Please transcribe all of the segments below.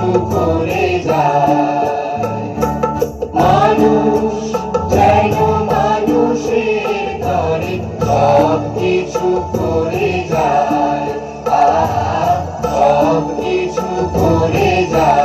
কিছু করে যায়। মানুষ যেন মানুষের তরে সব কিছু করে যায়, সব কিছু করে যায়।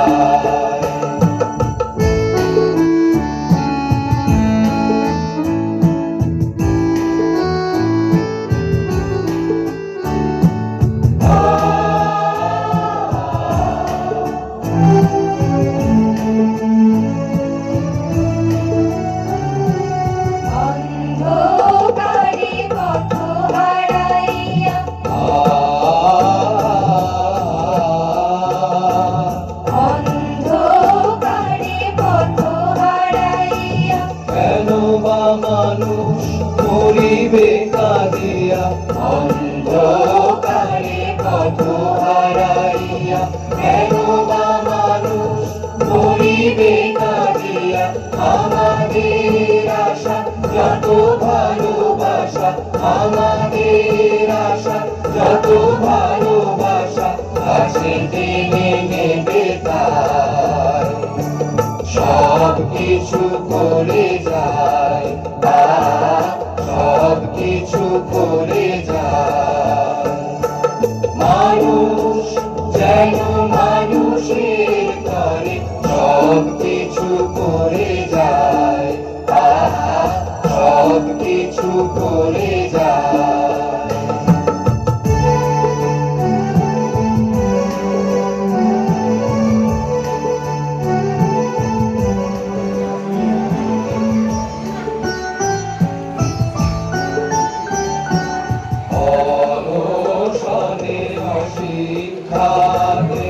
মানুষ মরিবে কাঁদিয়া, অন্ধকারে পথ হারাইয়া। কেন বা মানুষ মরিবে কাঁদিয়া, আমাদের আশা যত ভালোবাসা, আমাদের আশা যত ভালোবাসা কাছে টেনে নেবে তাই। সব কিছু করে যায়, সব কিছু করে যায়। মানুষ যেন মানুষের তরে সব কিছু করে যায়, সব কিছু করে যায়। অশিক্ষাতে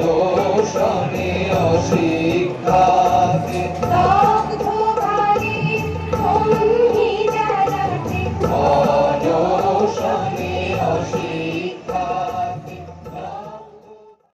অনশনে অশিক্ষাতে অনশনে